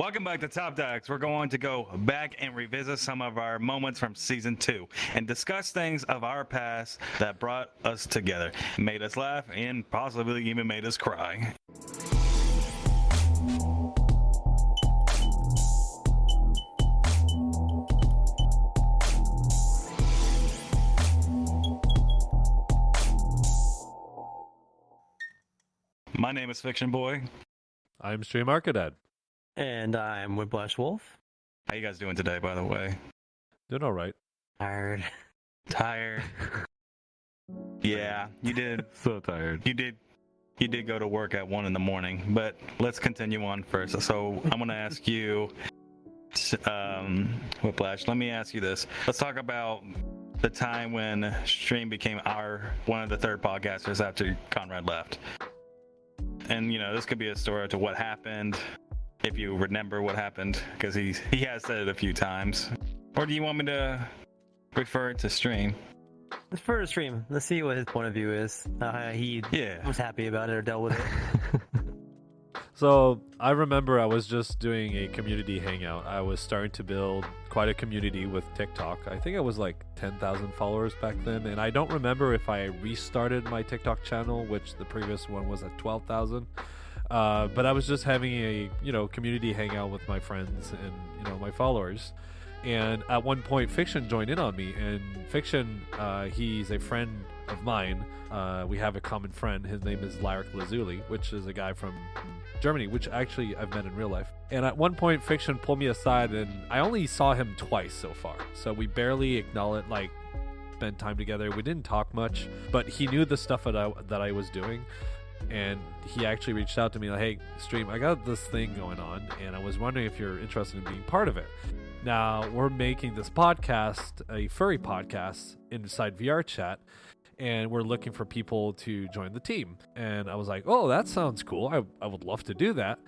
Welcome back to Top Decks. We're going to go back and revisit some of our moments from season 2 and discuss things of our past that brought us together, made us laugh, and possibly even made us cry. My name is Fiction Boy. I'm Stream Arcadad. And I'm Whiplash Wolf. How you guys doing today, by the way? Doing all right. Tired. Yeah, you did. So tired. You did go to work at 1 a.m, but let's continue on first. So I'm going to ask you, Whiplash, let me ask you this. Let's talk about the time when Stream became one of the third podcasters after Conrad left. And, this could be a story to what happened, if you remember what happened, because he has said it a few times. Or do you want me to refer to Stream? Let's refer to Stream. Let's see what his point of view is. He was happy about it or dealt with it. So I remember I was just doing a community hangout. I was starting to build quite a community with TikTok. I think I was like 10,000 followers back then, and I don't remember if I restarted my TikTok channel, which the previous one was at 12,000. But I was just having a community hangout with my friends and my followers. And at one point, Fiction joined in on me. And Fiction, he's a friend of mine. We have a common friend. His name is Lyric Lazuli, which is a guy from Germany, which actually I've met in real life. And at one point, Fiction pulled me aside, and I only saw him twice so far. So we barely spent time together. We didn't talk much, but he knew the stuff that I was doing. And he actually reached out to me like, hey, Stream, I got this thing going on, and I was wondering if you're interested in being part of it. Now, we're making this podcast, a furry podcast, inside VR chat, and we're looking for people to join the team. And I was like, oh, that sounds cool. I would love to do that.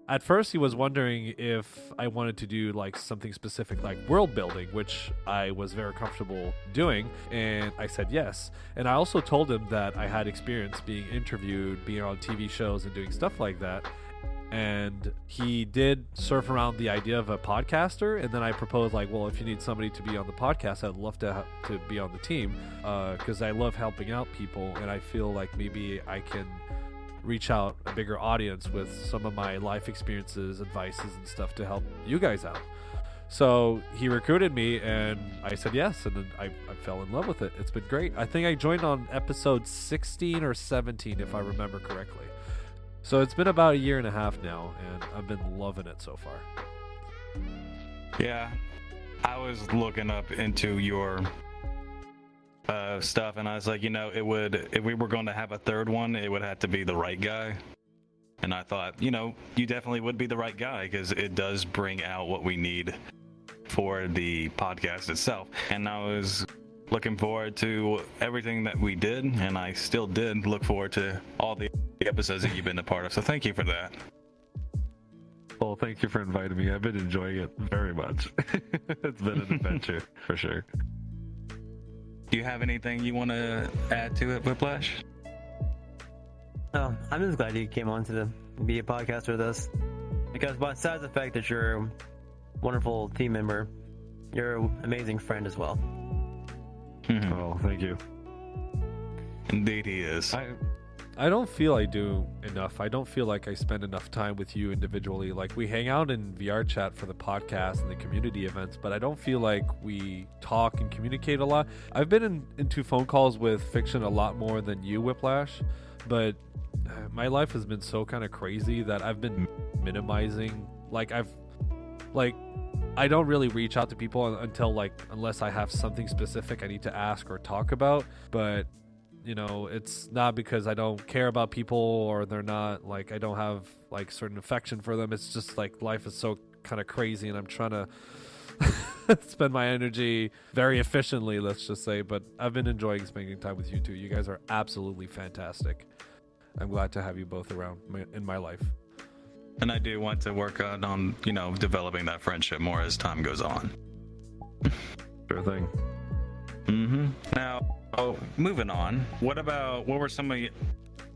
At first, he was wondering if I wanted to do something specific like world building, which I was very comfortable doing, and I said yes. And I also told him that I had experience being interviewed, being on TV shows, and doing stuff like that. And he did surf around the idea of a podcaster, and then I proposed well, if you need somebody to be on the podcast, I'd love to be on the team, because I love helping out people, and I feel like maybe I can reach out a bigger audience with some of my life experiences, advices, and stuff to help you guys out. So he recruited me, and I said yes, and then I fell in love with it. It's been great. I think I joined on episode 16 or 17, if I remember correctly. So it's been about 1.5 years now, and I've been loving it so far. Yeah, I was looking up into your stuff, and I was like, if we were going to have a third one, it would have to be the right guy. And I thought, you definitely would be the right guy, because it does bring out what we need for the podcast itself. And I was looking forward to everything that we did, and I still did look forward to all the episodes that you've been a part of. So thank you for that. Well, thank you for inviting me. I've been enjoying it very much. It's been an adventure for sure. Do you have anything you want to add to it, Whiplash? Oh, I'm just glad you came on to be a podcaster with us. Because besides the fact that you're a wonderful team member, you're an amazing friend as well. Mm-hmm. Oh, thank you. Indeed he is. I don't feel I do enough. I don't feel like I spend enough time with you individually. We hang out in VR chat for the podcast and the community events, but I don't feel like we talk and communicate a lot. I've been into phone calls with Fiction a lot more than you, Whiplash, but my life has been so kind of crazy that I've been minimizing. I don't really reach out to people until unless I have something specific I need to ask or talk about. But it's not because I don't care about people or they're not I don't have certain affection for them. It's just life is so kind of crazy, and I'm trying to spend my energy very efficiently, let's just say. But I've been enjoying spending time with you two. You guys are absolutely fantastic. I'm glad to have you both around in my life. And I do want to work on developing that friendship more as time goes on. Sure thing. Mm-hmm. Now, moving on. What were some of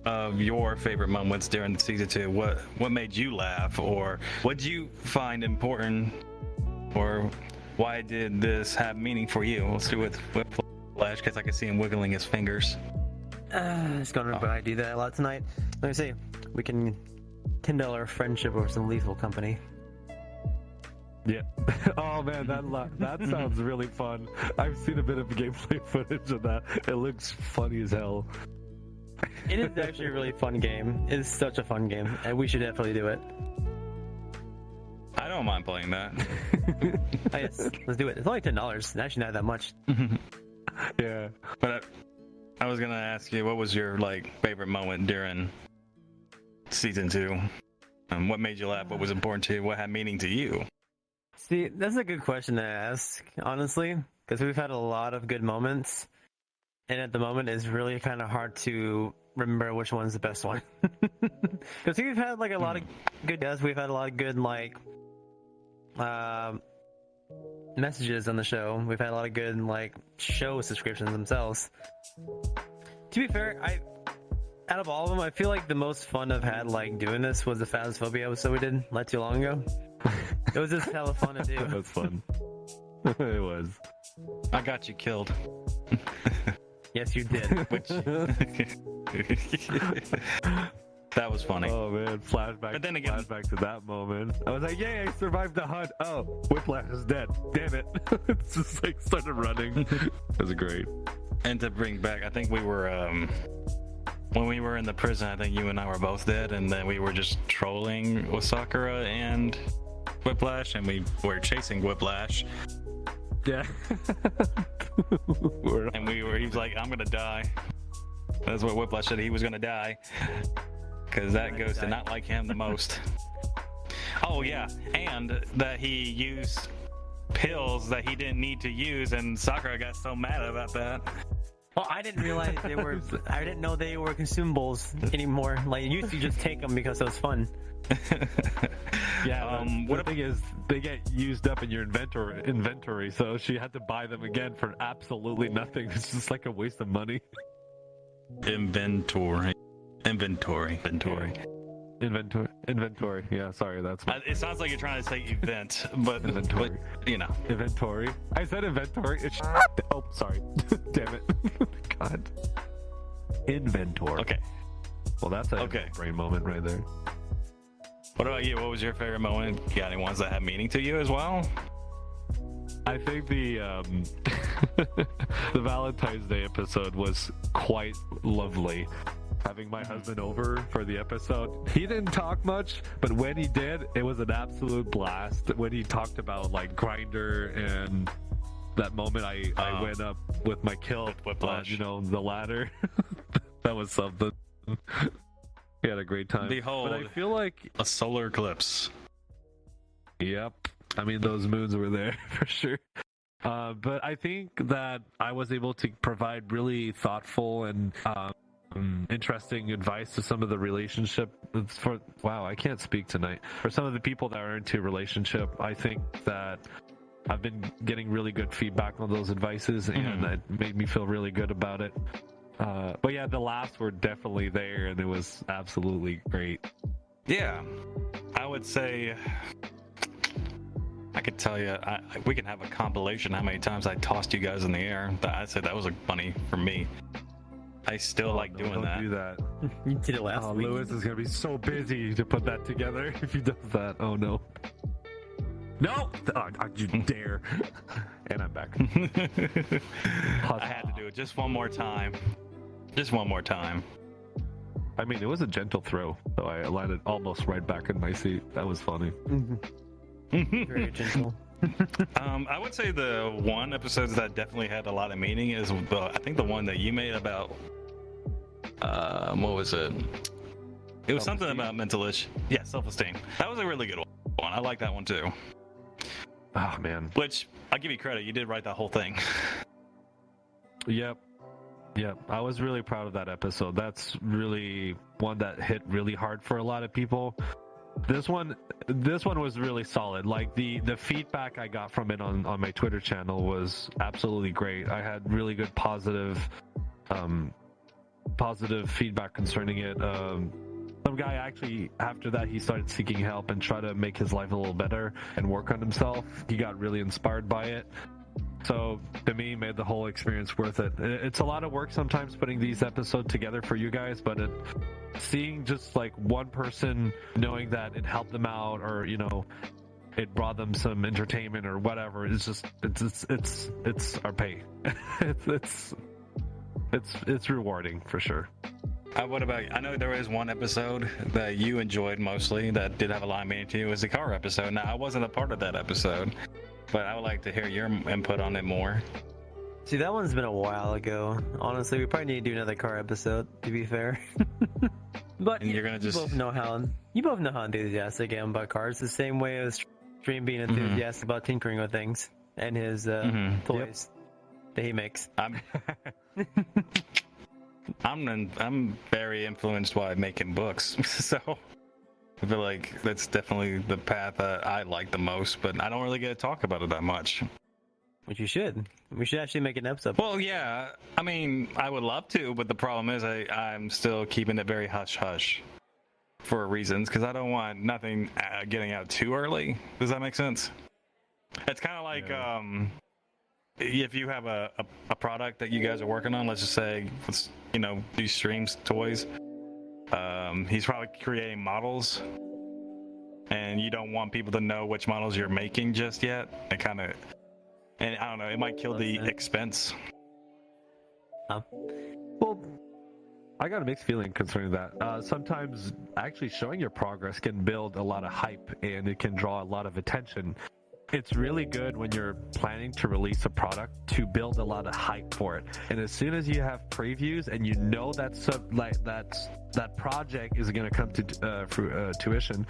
of your favorite moments during season 2. What made you laugh, or what did you find important, or why did this have meaning for you? Let's do with Flash, because I can see him wiggling his fingers. It's gonna do that a lot tonight. Let me see. We can kindle our friendship over some lethal company. Yeah. Oh man, that sounds really fun. I've seen a bit of gameplay footage of that. It looks funny as hell. It is actually a really fun game. It is such a fun game, and we should definitely do it. I don't mind playing that. Oh, yes, let's do it. It's only $10. It's actually not that much. Yeah. But I was gonna ask you, what was your favorite moment during season 2? And what made you laugh? What was important to you? What had meaning to you? See, that's a good question to ask, honestly, because we've had a lot of good moments, and at the moment it's really kind of hard to remember which one's the best one. Because we've had a lot of good guests, we've had a lot of good messages on the show, we've had a lot of good show subscriptions themselves. To be fair, out of all of them, I feel like the most fun I've had doing this was the Phasmophobia episode we did not too long ago. It was just hella fun to do. That was fun. It was. I got you killed. Yes, you did. Which that was funny. Oh man, flashback. But then again, flashback to that moment. I was like, "Yay! I survived the hunt." Oh, Whiplash is dead. Damn it! It's just started running. It was great. And to bring back, I think we were when we were in the prison. I think you and I were both dead, and then we were just trolling with Sakura and Whiplash, and we were chasing Whiplash. Yeah. And he was like, "I'm gonna die." That's what Whiplash said. He was gonna die because that ghost did not like him the most. Oh yeah, and that he used pills that he didn't need to use, and Sakura got so mad about that. Well, I didn't realize they were. I didn't know they were consumables anymore. You used to just take them because it was fun. Yeah. The thing is, they get used up in your inventory, so she had to buy them again for absolutely nothing. It's just a waste of money. Inventory. Inventory. Yeah, sorry, that's. It sounds like you're trying to say event, but Inventory. Inventory. I said inventory. It's. Oh, sorry. Damn it. God. Inventory. Okay. Well, that's a brain moment right there. What about you? What was your favorite moment? You got any ones that have meaning to you as well? I think the the Valentine's Day episode was quite lovely. Having my husband over for the episode, he didn't talk much, but when he did, it was an absolute blast. When he talked about Grinder and that moment I went up with my kill, Whiplash. The ladder. That was something. We had a great time. Behold, but I feel like a solar eclipse. Yep. I mean, those moons were there for sure. But I think that I was able to provide really thoughtful and interesting advice to some of the relationship wow, I can't speak tonight. For some of the people that are into relationship, I think that I've been getting really good feedback on those advices, and that made me feel really good about it. But yeah, the laughs were definitely there, and it was absolutely great. Yeah, I would say I could tell you we can have a compilation how many times I tossed you guys in the air. I said that was funny for me. I still like doing that. Don't do that. You did it last week. Lewis is gonna be so busy to put that together if he does that. Oh no. No! You dare. And I'm back. I had to do it just one more time. Just one more time. I mean, it was a gentle throw, so I landed almost right back in my seat. That was funny. Very gentle. I would say the one episode that definitely had a lot of meaning is I think the one that you made about what was it? It was something about mental issue. Yeah, self-esteem. That was a really good one. I like that one too. Oh man. Which I'll give you credit. You did write that whole thing. Yep. I was really proud of that episode. That's really one that hit really hard for a lot of people. This one was really solid. The feedback I got from it on my Twitter channel was absolutely great. I had really good positive positive feedback concerning it. Some guy actually, after that, he started seeking help and try to make his life a little better and work on himself. He got really inspired by it. So to me, made the whole experience worth it. It's a lot of work sometimes putting these episodes together for you guys, but seeing just like one person knowing that it helped them out, or it brought them some entertainment or whatever, it's our pay. it's rewarding for sure. What about you? I know there was one episode that you enjoyed mostly that did have a lot of meaning to you. It was the car episode. Now, I wasn't a part of that episode, but I would like to hear your input on it more. See, that one's been a while ago. Honestly, we probably need to do another car episode, to be fair. But And you're gonna just... you both know how enthusiastic I am about cars, the same way as Stream being enthusiastic about tinkering with things and his toys that he makes. I'm very influenced by making books, so I feel like that's definitely the path that I like the most, but I don't really get to talk about it that much. Which you should. We should actually make an episode. Well, yeah, I mean, I would love to, but the problem is I'm still keeping it very hush-hush for reasons, because I don't want nothing getting out too early. Does that make sense? It's kind of like... if you have a product that you guys are working on, let's just say, these streams toys, he's probably creating models, and you don't want people to know which models you're making just yet. And I don't know, it might kill the expense. Well, I got a mixed feeling concerning that. Sometimes actually showing your progress can build a lot of hype, and it can draw a lot of attention. It's really good when you're planning to release a product to build a lot of hype for it. And as soon as you have previews and you know that that project is going to come to tuition,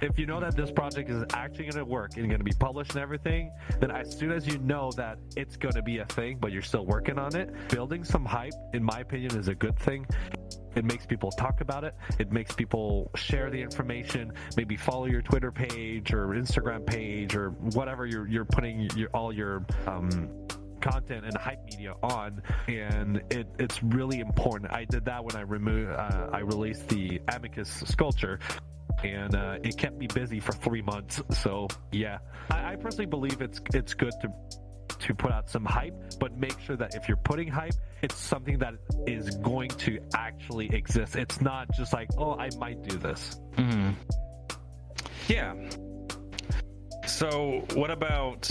if you know that this project is actually going to work and going to be published and everything, then as soon as you know that it's going to be a thing, but you're still working on it, building some hype, in my opinion, is a good thing. It makes people talk about it. It makes people share the information, maybe follow your Twitter page or Instagram page or whatever you're putting all your content and hype media on, and it's really important. I did that when I released the Amicus sculpture, and it kept me busy for 3 months. So yeah, I personally believe it's good to put out some hype, but make sure that if you're putting hype, it's something that is going to actually exist. It's not just like, oh, I might do this. Yeah. So what about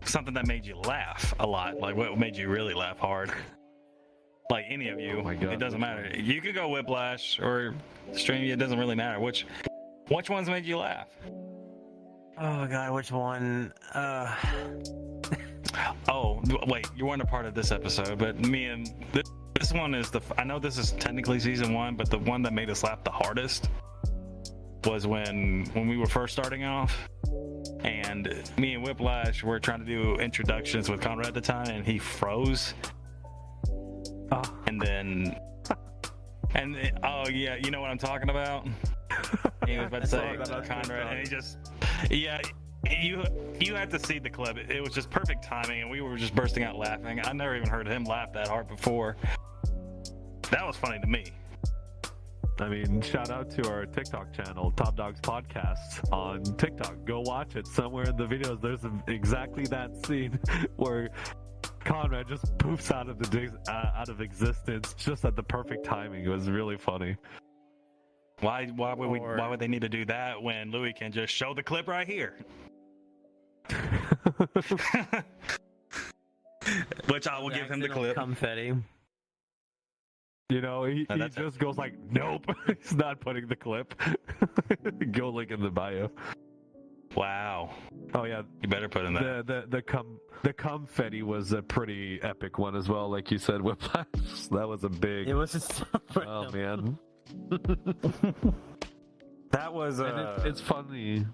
something that made you laugh a lot? Like, what made you really laugh hard? Like, any of you. Oh my God. It doesn't matter. You could go Whiplash or Stream. It doesn't really matter. Which ones made you laugh? Oh god, which one? Oh, wait, you weren't a part of this episode, but me and this one is I know this is technically season 1, but the one that made us laugh the hardest was when we were first starting off, and me and Whiplash were trying to do introductions with Conrad at the time, and he froze. And then, oh yeah, you know what I'm talking about? He was about to say Conrad, and he just, yeah, you had to see the clip. It was just perfect timing, and we were just bursting out laughing. I never even heard him laugh that hard before. That was funny to me. I mean, shout out to our TikTok channel, Top Dogs Podcast on TikTok. Go watch it. Somewhere in the videos, there's exactly that scene where Conrad just poofs out of existence just at the perfect timing. It was really funny. Why would they need to do that when Louis can just show the clip right here? Which I will give him the clip. Confetti. You know, he just goes like, nope, he's not putting the clip. Go link in the bio. Wow. Oh yeah, you better put in that. The confetti was a pretty epic one as well, like you said, Whiplash. That was a big. It was just. Oh man. That was. It's funny.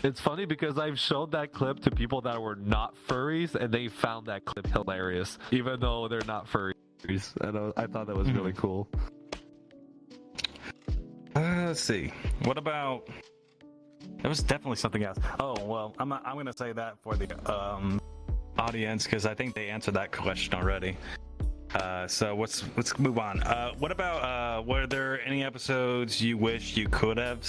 It's funny because I've showed that clip to people that were not furries, and they found that clip hilarious, even though they're not furries. And I thought that was really cool. Let's see. What about? There was definitely something else. Oh well, I'm going to say that for the audience because I think they answered that question already. So let's move on. What about were there any episodes you wish you could have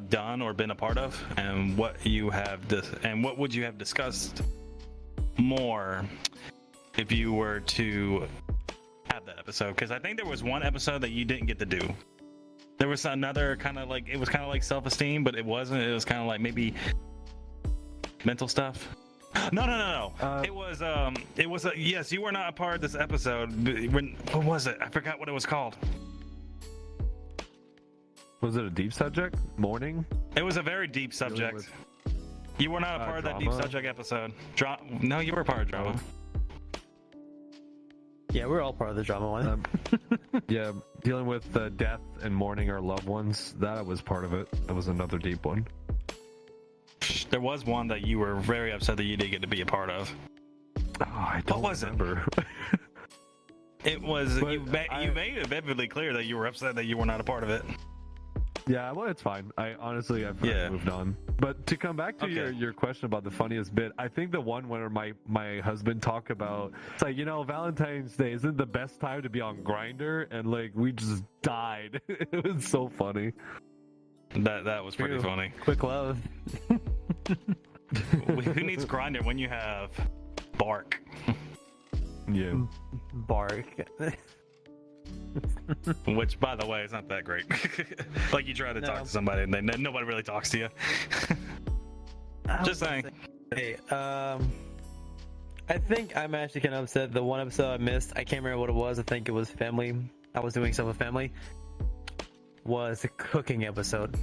done or been a part of, and what would you have discussed more if you were to have that episode? Because I think there was one episode that you didn't get to do. There was another kind of like self-esteem, but it wasn't. It was kind of like maybe mental stuff. No. It was yes, you were not a part of this episode. What was it? I forgot what it was called. Was it a deep subject? Morning? It was a very deep subject. You were not a part of that deep drama? subject episode. No, you were a part of drama. Yeah, we're all part of the drama one. Yeah, dealing with death and mourning our loved ones. That was part of it. That was another deep one. There was one that you were very upset that you didn't get to be a part of. Oh, I don't remember. It was But you made it vividly clear that you were upset that you were not a part of it. Yeah, well, it's fine. I've moved on. But to come back to Okay. your question about the funniest bit, I think the one where my husband talked about, it's like, Valentine's Day isn't the best time to be on Grindr, and like we just died. It was so funny. That was pretty True. funny. Quick love. Who needs Grindr when you have Bark? Yeah. Bark. Which, by the way, is not that great. Like you try to talk No. to somebody and then nobody really talks to you. Just saying. Hey, I think I'm actually kind of upset. The one episode I missed, I can't remember what it was. I think it was family. I was doing stuff with family. Was the cooking episode.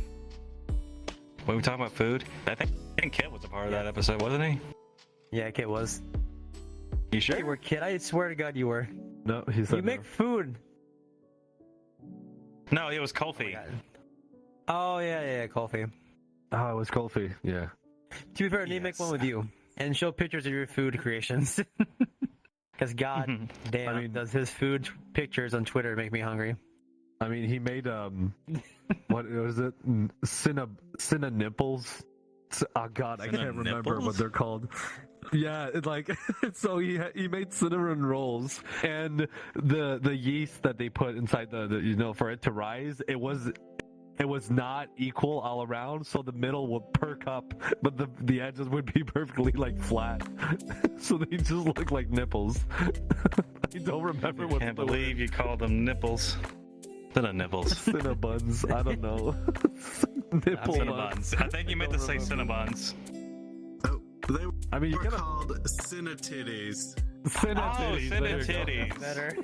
When we talk about food, I think Kit was a part of that episode, wasn't he? Yeah, Kit was. You sure? You were, Kit. I swear to God, you were. No, he said You make food. No, it was Kofi. Oh yeah, coffee. Oh, it was Kofi. Yeah. To be fair, I need to make Yes. one with you and show pictures of your food creations. Because God damn, I mean- does his food pictures on Twitter make me hungry? I mean, he made what was it? Cinna nipples. Oh God, I Cinna can't remember nipples? what they're called. Yeah, it's like so he made cinnamon rolls, and the yeast that they put inside the for it to rise, it was not equal all around, so the middle would perk up, but the edges would be perfectly like flat, so they just look like nipples. I don't remember I what can't believe you called them nipples. Cinna nipples. Cinnabuns. I don't know. Nipple buns. Cinnabons. I think you meant to say Cinnabons. Oh, they I mean, you were gotta called Cinnatitties. Cinna Oh, titties, Cinna there you go. titties. Better.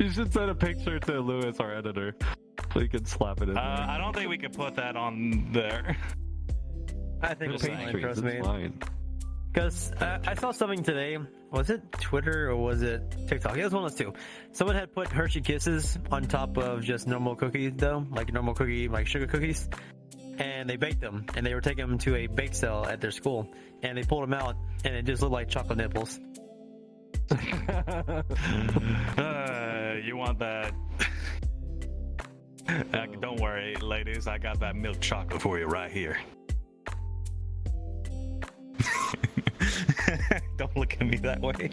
You should send a picture to Lewis, our editor, so he can slap it in there. I don't think we could put that on there. I think It's it's fine, Patreon, trust it's me. fine. Because I saw something today. Was it Twitter or was it TikTok? It was one of those two. Someone had put Hershey Kisses on top of just normal cookies, though, like normal cookie, like sugar cookies, and they baked them, and they were taking them to a bake sale at their school, and they pulled them out, and it just looked like chocolate nipples. You want that? Don't worry, ladies. I got that milk chocolate for you right here. Don't look at me that way.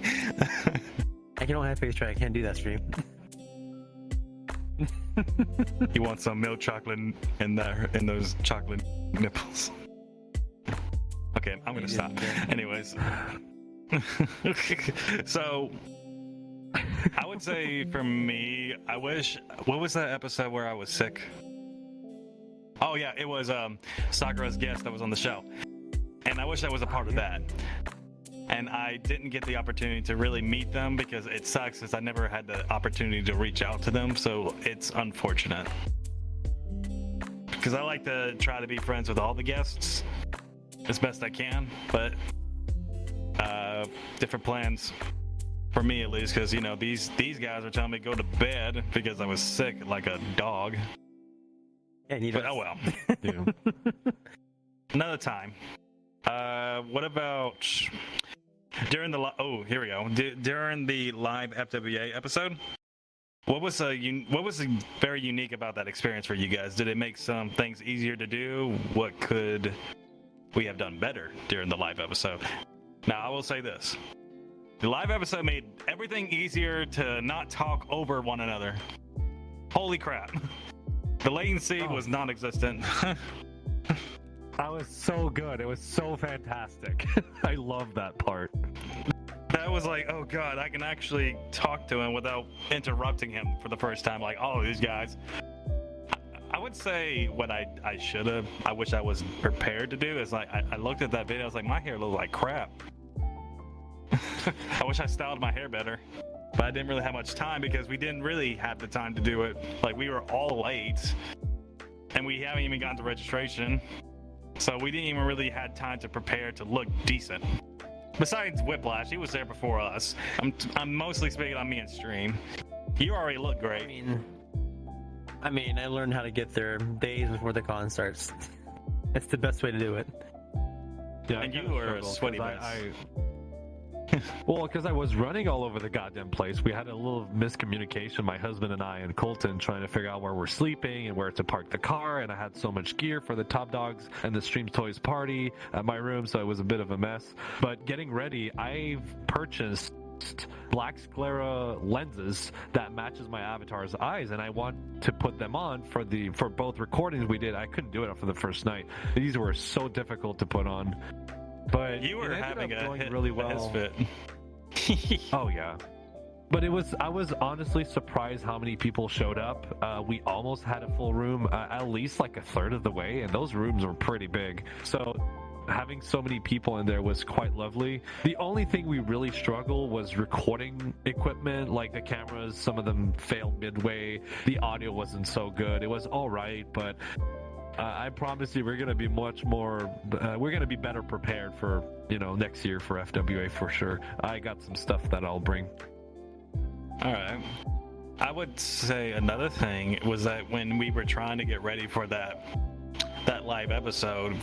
I don't have face try. I can't do that stream. You want some milk chocolate in there, in those chocolate nipples? Okay, I'm gonna stop. Anyways, so I would say for me, I wish. What was that episode where I was sick? Oh yeah, it was Sakura's guest that was on the show, and I wish I was a part of that. And I didn't get the opportunity to really meet them because it sucks, since I never had the opportunity to reach out to them. So it's unfortunate. Because I like to try to be friends with all the guests as best I can, but different plans for me at least. Because these guys are telling me to go to bed because I was sick like a dog. And you But oh well, Yeah. another time. What about during the here we go. During the live FWA episode, what was very unique about that experience for you guys? Did it make some things easier to do? What could we have done better during the live episode? Now, I will say this: The live episode made everything easier to not talk over one another. Holy crap. The latency was non-existent. That was so good. It was so fantastic. I love that part. That was like, oh god, I can actually talk to him without interrupting him for the first time. Like, all these guys. I would say what I should have, I wish I was prepared to do is like, I looked at that video, I was like, my hair looks like crap. I wish I styled my hair better. But I didn't really have much time because we didn't really have the time to do it. Like, we were all late. And we haven't even gotten to registration. So we didn't even really had time to prepare to look decent. Besides Whiplash, he was there before us. I'm mostly speaking on me and Stream. You already look great. I mean, I learned how to get there days before the con starts. It's the best way to do it. Yeah, And you were a sweaty mess. Well, because I was running all over the goddamn place. We had a little miscommunication, my husband and I and Colton, trying to figure out where we're sleeping and where to park the car. And I had so much gear for the Top Dogs and the Streams Toys party at my room, so it was a bit of a mess. But getting ready, I've purchased black sclera lenses that matches my avatar's eyes, and I want to put them on for both recordings we did. I couldn't do it for the first night. These were so difficult to put on. But you were having a going hit, really well. Fit. Oh yeah, but I was honestly surprised how many people showed up. We almost had a full room, at least like a third of the way, and those rooms were pretty big. So having so many people in there was quite lovely. The only thing we really struggled was recording equipment, like the cameras. Some of them failed midway. The audio wasn't so good. It was all right, but I promise you, we're gonna be much more. We're gonna be better prepared for next year for FWA for sure. I got some stuff that I'll bring. All right. I would say another thing was that when we were trying to get ready for that live episode,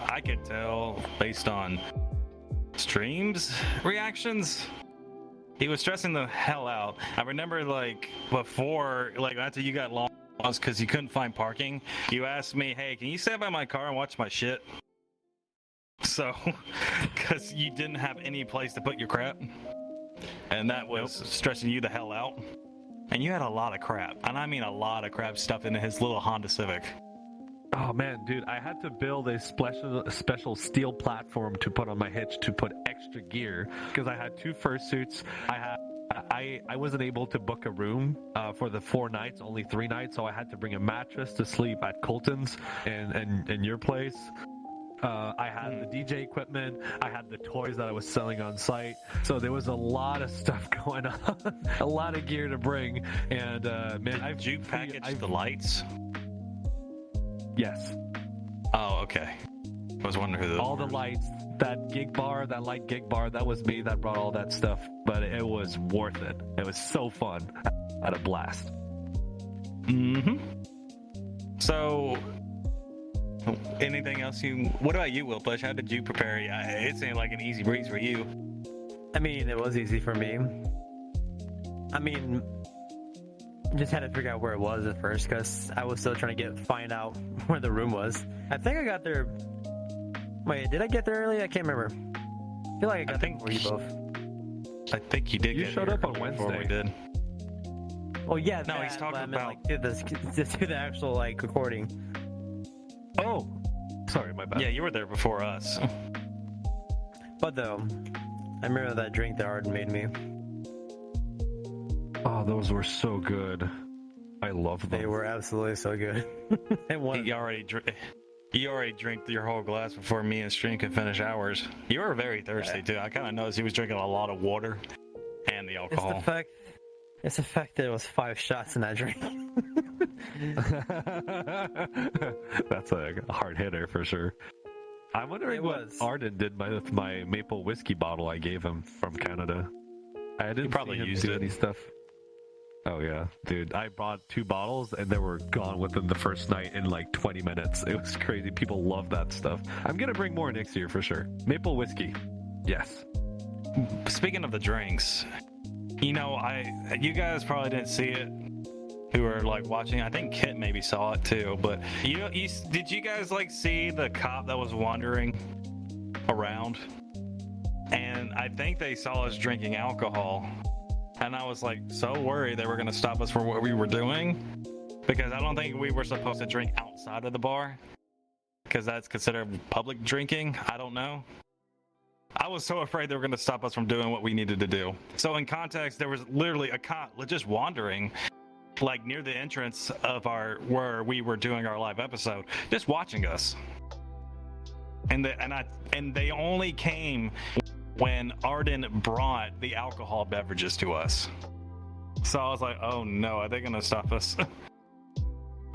I could tell based on Stream's reactions, he was stressing the hell out. I remember like before, like after you got lost because you couldn't find parking, you asked me, hey, can you stand by my car and watch my shit? So, because you didn't have any place to put your crap, and that was stressing you the hell out. And you had a lot of crap, and I mean a lot of crap stuffed into his little Honda Civic. Oh man, dude, I had to build a special steel platform to put on my hitch to put extra gear because I had 2 fursuits. I wasn't able to book a room for the 4 nights, only 3 nights, so I had to bring a mattress to sleep at Colton's and your place. I had the DJ equipment. I had the toys that I was selling on site. So there was a lot of stuff going on, a lot of gear to bring. And man, Did you package the lights? Yes. Oh, okay. I was wondering who all the lights, that light gig bar, that was me that brought all that stuff. But it was worth it. It was so fun. I had a blast. Mm-hmm. So, anything else what about you, Wilbush? How did you prepare? It seemed like an easy breeze for you. I mean, it was easy for me. I mean, just had to figure out where it was at first because I was still trying to find out where the room was. I think I got there. Wait, did I get there early? I can't remember. I feel like I got there before you both. I think you did. You showed up on before Wednesday. we did. Oh yeah, no, he's talking about like, do the actual like recording. Oh, sorry, my bad. Yeah, you were there before us. But though, I remember that drink that Arden made me. Oh, those were so good. I love them. They were absolutely so good. You already drank your whole glass before me and Stream could finish ours. You were very thirsty too. I kind of noticed he was drinking a lot of water and the alcohol. It's the fact that there was 5 shots in that drink. That's a hard hitter for sure. I'm wondering what Arden did with my maple whiskey bottle I gave him from Canada. I didn't probably use any stuff. Oh yeah, dude, I bought 2 bottles and they were gone within the first night in like 20 minutes. It was crazy. People love that stuff. I'm gonna bring more next year for sure. Maple whiskey, yes. Speaking of the drinks, you guys probably didn't see it who were like watching. I think Kit maybe saw it too, but did you guys like see the cop that was wandering around and I think they saw us drinking alcohol, and I was like so worried they were going to stop us for what we were doing, because I don't think we were supposed to drink outside of the bar, because that's considered public drinking. I don't know. I was so afraid they were going to stop us from doing what we needed to do. So in context, there was literally a cop just wandering, like near the entrance of where we were doing our live episode, just watching us. And they only came when Arden brought the alcohol beverages to us. So I was like, oh no, are they going to stop us?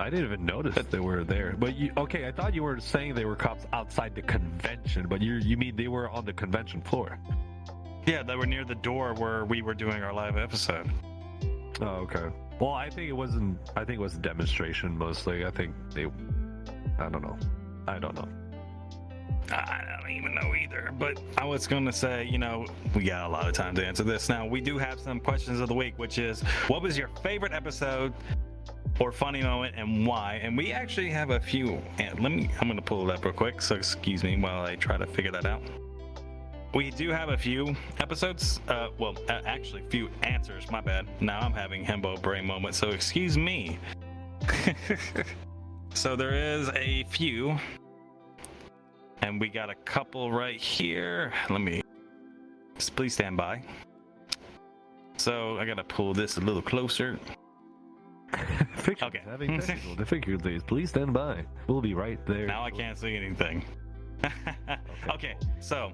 I didn't even notice that they were there. But I thought you were saying they were cops outside the convention, but you mean they were on the convention floor? Yeah, they were near the door where we were doing our live episode. Oh, okay. Well, I think it wasn't. I think it was a demonstration mostly. I don't know. I don't know. I don't even know either. But I was going to say, we got a lot of time to answer this. Now, we do have some questions of the week, which is, what was your favorite episode or funny moment and why? And we actually have a few. And I'm going to pull it up real quick, so excuse me while I try to figure that out. We do have a few episodes, actually few answers, my bad. Now I'm having himbo brain moment, so excuse me. So there is a few, and we got a couple right here. Please stand by. So I gotta pull this a little closer. Okay. Having technical difficulties. Please stand by. We'll be right there. Now I can't see anything. Okay, so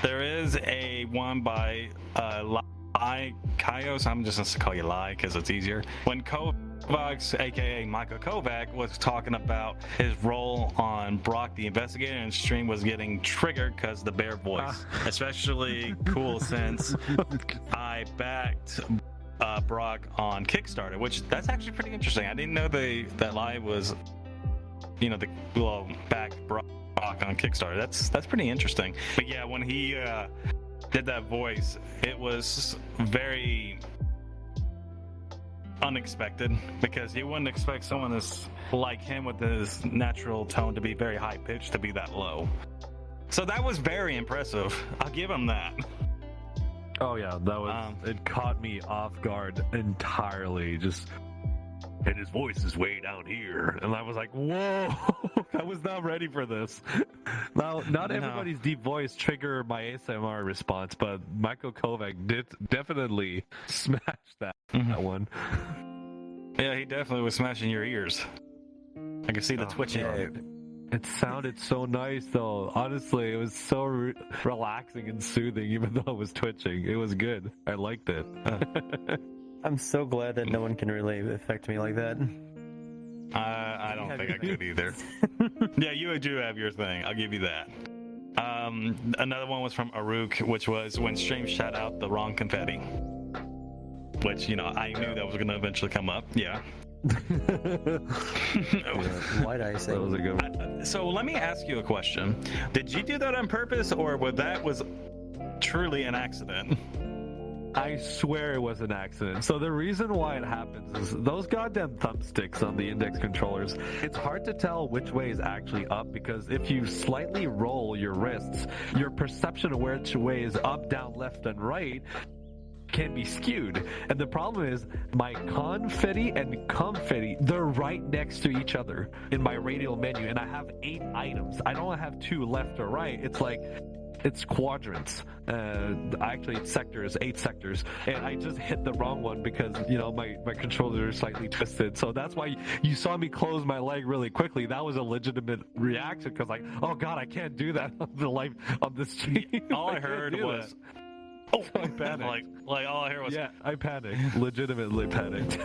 there is a one by Lai Kaios. I'm just gonna call you Lai because it's easier. When Kovacs, aka Michael Kovac, was talking about his role on Brock the Investigator, and stream was getting triggered because the bear voice, especially cool since I backed Brock on Kickstarter, which that's actually pretty interesting. I didn't know that Lai was, back Brock on Kickstarter. That's pretty interesting. But yeah, when he did that voice, it was very unexpected, because you wouldn't expect someone like him with his natural tone to be very high pitched to be that low. So that was very impressive. I'll give him that. Oh yeah, that was. It caught me off guard entirely. And his voice is way down here, and I was like, "Whoa!" I was not ready for this. Now, not everybody's deep voice trigger my ASMR response, but Michael Kovac did definitely smash that one. Yeah, he definitely was smashing your ears. I can see the twitching. Yeah. It sounded so nice, though. Honestly, it was so relaxing and soothing, even though it was twitching. It was good. I liked it. I'm so glad that no one can really affect me like that. I don't think I could either. Yeah, you do have your thing. I'll give you that. Another one was from Aruk, which was when stream shot out the wrong confetti. Which, I knew that was going to eventually come up. Yeah. White icing. That was a good one. So let me ask you a question. Did you do that on purpose, or was truly an accident? I swear it was an accident. So the reason why it happens is those goddamn thumbsticks on the index controllers, it's hard to tell which way is actually up, because if you slightly roll your wrists, your perception of which way is up, down, left, and right can be skewed. And the problem is my confetti and confetti, they're right next to each other in my radial menu, and I have 8 items. I don't have 2 left or right. It's quadrants. Actually, it's sectors, 8 sectors. And I just hit the wrong one because, my controllers are slightly twisted. So that's why you saw me close my leg really quickly. That was a legitimate reaction, because oh God, I can't do that on the stream. All I heard was... Oh, so I panicked. Like all I heard was... Yeah, I panicked. Legitimately panicked.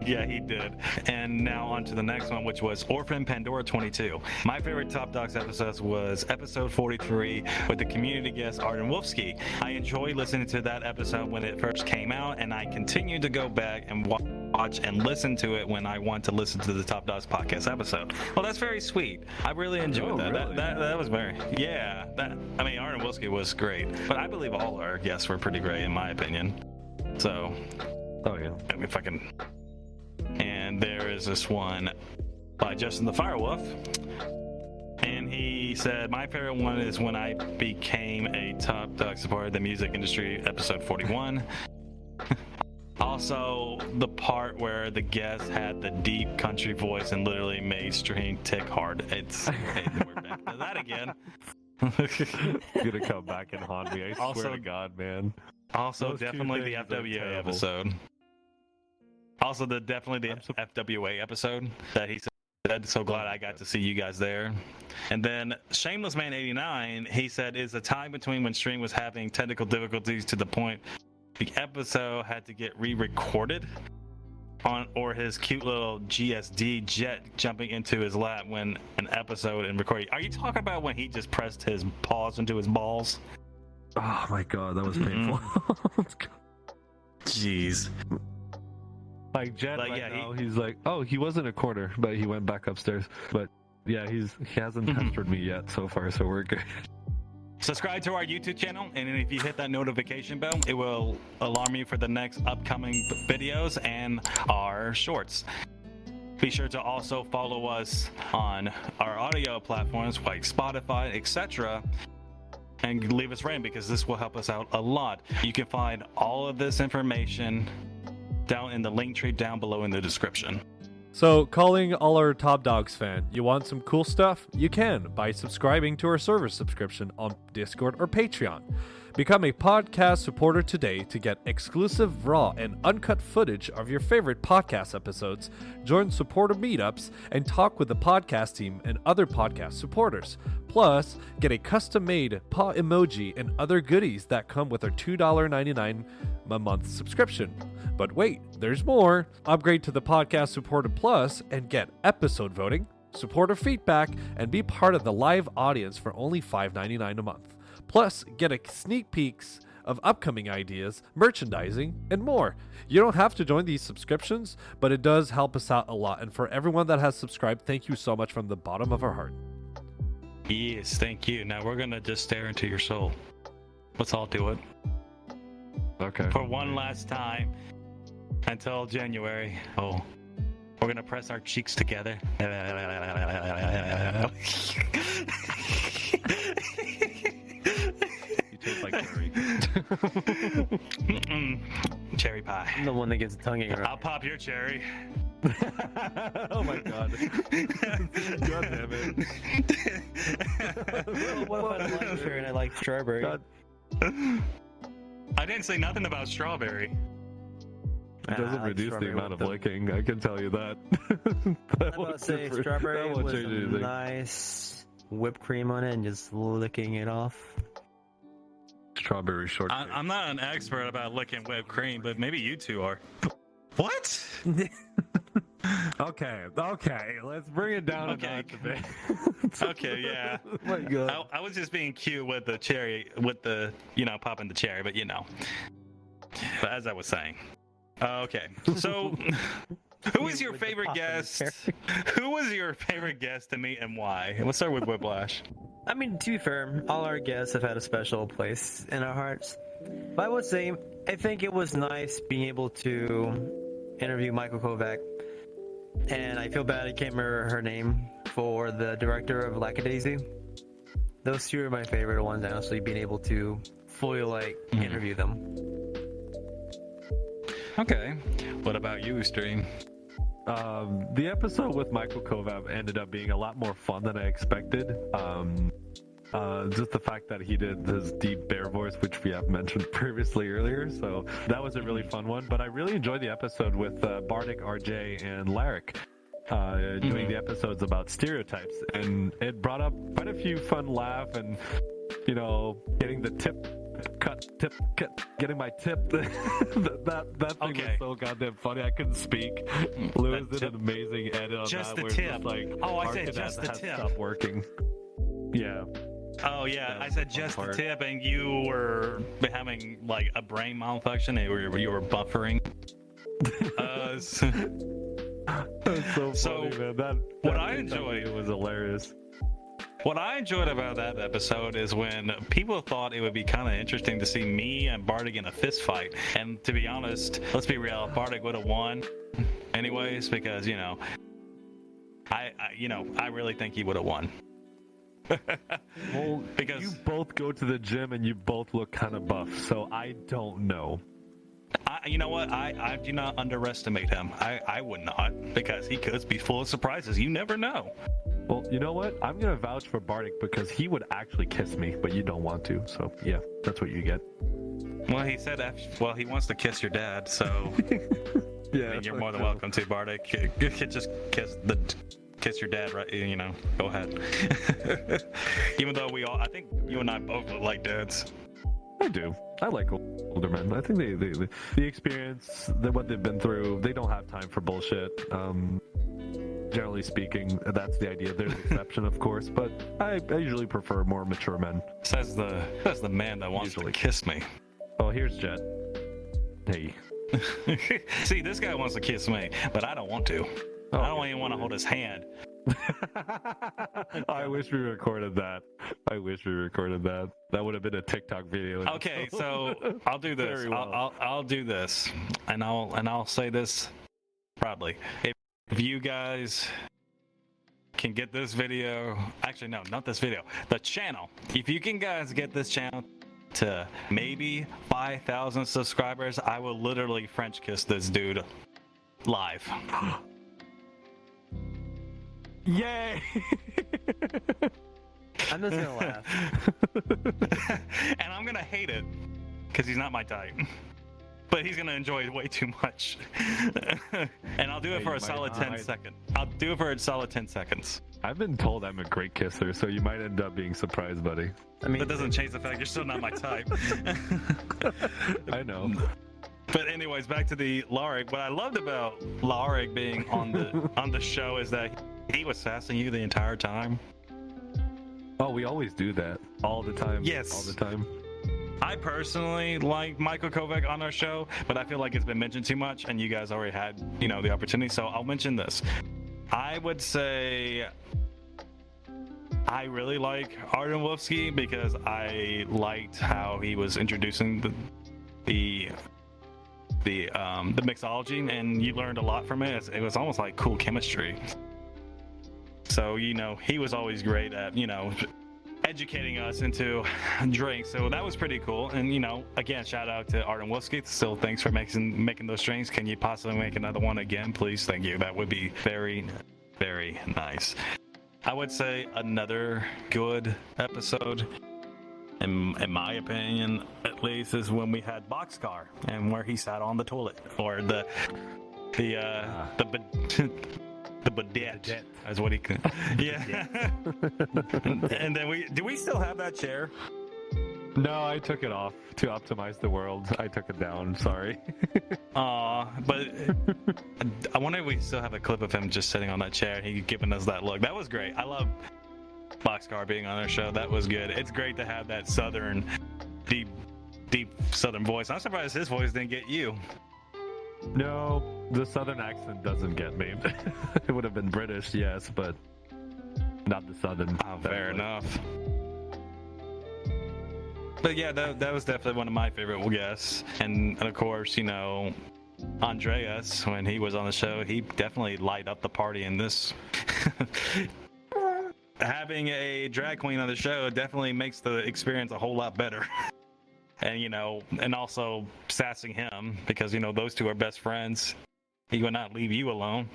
Yeah, he did. And now on to the next one, which was Orphan Pandora 22. My favorite Top Dogs episodes was episode 43 with the community guest Arden Wolfsky. I enjoyed listening to that episode when it first came out, and I continue to go back and watch and listen to it when I want to listen to the Top Dogs podcast episode. Well, that's very sweet. I really enjoyed that. Really? That was very... Yeah. Arden Wolfsky was great. But I believe all our guests were pretty great, in my opinion. So... Oh, yeah. If I can... And there is this one by Justin the Firewolf. And and he said, my favorite one is when I became a top dog supporter of the music industry, episode 41. Also, the part where the guest had the deep country voice and literally made stream tick hard. We're back to that again. Gonna come back and haunt me. I swear to God, man. Also, Those two definitely the things are FWA terrible. episode. Also, definitely the FWA episode that he said. So glad I got to see you guys there. And then Shameless Man 89, he said, is a time between when stream was having technical difficulties to the point the episode had to get re-recorded or his cute little GSD jet jumping into his lap when an episode and recording. Are you talking about when he just pressed his paws into his balls? Oh my God, that was painful. Jeez. Like Jet Like, right yeah, now, he's like, oh, he was in a corner, but he went back upstairs. But yeah, he hasn't pestered me yet so far, so we're good. Subscribe to our YouTube channel, and if you hit that notification bell, it will alarm you for the next upcoming videos and our shorts. Be sure to also follow us on our audio platforms like Spotify, etc., and leave us a rating because this will help us out a lot. You can find all of this information down in the link tree down below in the description. So, calling all our Top Dogs fan, you want some cool stuff? You can by subscribing to our server subscription on Discord or Patreon. Become a podcast supporter today to get exclusive raw and uncut footage of your favorite podcast episodes, join supporter meetups, and talk with the podcast team and other podcast supporters. Plus, get a custom-made paw emoji and other goodies that come with our $2.99 a month subscription. But wait, there's more. Upgrade to the Podcast Supporter Plus and get episode voting, supporter feedback, and be part of the live audience for only $5.99 a month. Plus, get a sneak peeks of upcoming ideas, merchandising, and more. You don't have to join these subscriptions, but it does help us out a lot. And for everyone that has subscribed, thank you so much from the bottom of our heart. Yes, thank you. Now we're gonna just stare into your soul. Let's all do it. Okay. For one last time until January. Oh, we're gonna press our cheeks together. You taste like cherry. Cherry pie. I'm the one that gives the tongue around. I'll pop your cherry. Oh my God. God damn it. What if I don't like cherry and I like strawberry? God. I didn't say nothing about strawberry. It doesn't I like reduce the strawberry amount of with licking, I can tell you that. I'm about to say strawberry that won't with change some anything. nice whipped cream on it and just licking it off. Strawberry shortcake. I'm not an expert about licking whipped cream, but maybe you two are. What? Okay, let's bring it down Okay. a notch a bit. Okay, yeah. Oh my God. I was just being cute with the cherry, with the, popping the cherry, but But as I was saying. Okay, so who was your With the favorite popping guest? cherry. Who was your favorite guest to meet and why? Let's start with Whiplash. I mean, to be fair, all our guests have had a special place in our hearts. But I would say, I think it was nice being able to interview Michael Kovac. And I feel bad I can't remember her name for the director of Lackadaisy. Those two are my favorite ones, honestly, being able to fully, interview them. Okay. What about you, Stream? The episode with Michael Kovac ended up being a lot more fun than I expected. Just the fact that he did his deep bear voice, which we have mentioned previously earlier, so that was a really fun one. But I really enjoyed the episode with Bardic, RJ, and Larrick doing the episodes about stereotypes, and it brought up quite a few fun laugh and getting the getting my tip. that thing Okay. was so goddamn funny. I couldn't speak. Lewis did tip. an amazing edit on Just that. the where it's tip. like, Oh, I our said cadet just the has tip. stopped working. Yeah. Oh yeah, That I was said the fun just the part. tip, and you were having a brain malfunction, and you were buffering. That's so So, funny, man. what I enjoyed- it was hilarious. What I enjoyed about that episode is when people thought it would be kind of interesting to see me and Bardic in a fist fight, and to be honest, let's be real, Bardic would have won, anyways, because I really think he would have won. Well, Because you both go to the gym and you both look kind of buff, so I don't know. you know what? I do not underestimate him. I would not, because he could be full of surprises. You never know. Well, you know what? I'm gonna vouch for Bardic because he would actually kiss me, but you don't want to. So yeah, that's what you get. Well, he said, well, he wants to kiss your dad, so Yeah, I mean, you're more than welcome to, Bardic. Just kiss your dad, right? You know, go ahead. Even though I think you and I both look like dads. I do. I like older men. I think the experience, what they've been through, they don't have time for bullshit. Generally speaking, that's the idea. There's an exception, of course, but I usually prefer more mature men. Says the man that wants to kiss me. Oh, here's Jet. Hey. See, this guy wants to kiss me, but I don't want to. Oh, I don't even want to hold his hand. I wish we recorded that. That would have been a TikTok video. Okay, so I'll do this. Very well. I'll do this, and I'll say this proudly. If you guys can get this video, actually no, not this video, the channel. If you can guys get this channel to maybe 5,000 subscribers, I will literally French kiss this dude live. Yay! I'm just gonna laugh. And I'm gonna hate it because he's not my type. But he's gonna enjoy it way too much. And I'll do it for a solid 10 seconds. I'll do it for a solid 10 seconds. I've been told I'm a great kisser, so you might end up being surprised, buddy. I mean, That doesn't change the fact you're still not my type. I know. But anyways, back to the Laurig. What I loved about Laurig being on the show is that he was sassing you the entire time. Oh, we always do that. All the time. Yes. All the time. I personally like Michael Kovac on our show, but I feel like it's been mentioned too much, and you guys already had, the opportunity. So I'll mention this. I would say I really like Arden Wolfsky because I liked how he was introducing the mixology, and you learned a lot from it. It was almost like cool chemistry. So he was always great at educating us into drinks, so that was pretty cool. And again, shout out to Arden Wolfsky. Still, thanks for making those drinks. Can you possibly make another one again, please? Thank you. That would be very, very nice. I would say another good episode, in my opinion at least, is when we had Boxcar and where he sat on the toilet, or the bidet, as what he could. Yeah. And then we still have that chair? No, I took it off to optimize the world. I took it down. Sorry. But I wonder if we still have a clip of him just sitting on that chair and he giving us that look. That was great. I love Boxcar being on our show. That was good. It's great to have that southern, deep southern voice. I'm surprised his voice didn't get you. No, the southern accent doesn't get me. It would have been British, yes, but not the southern. Oh, fair enough. But yeah, that was definitely one of my favorite guests. And of course, Andreas, when he was on the show, he definitely light up the party in this. Having a drag queen on the show definitely makes the experience a whole lot better. And and also sassing him because those two are best friends. He would not leave you alone.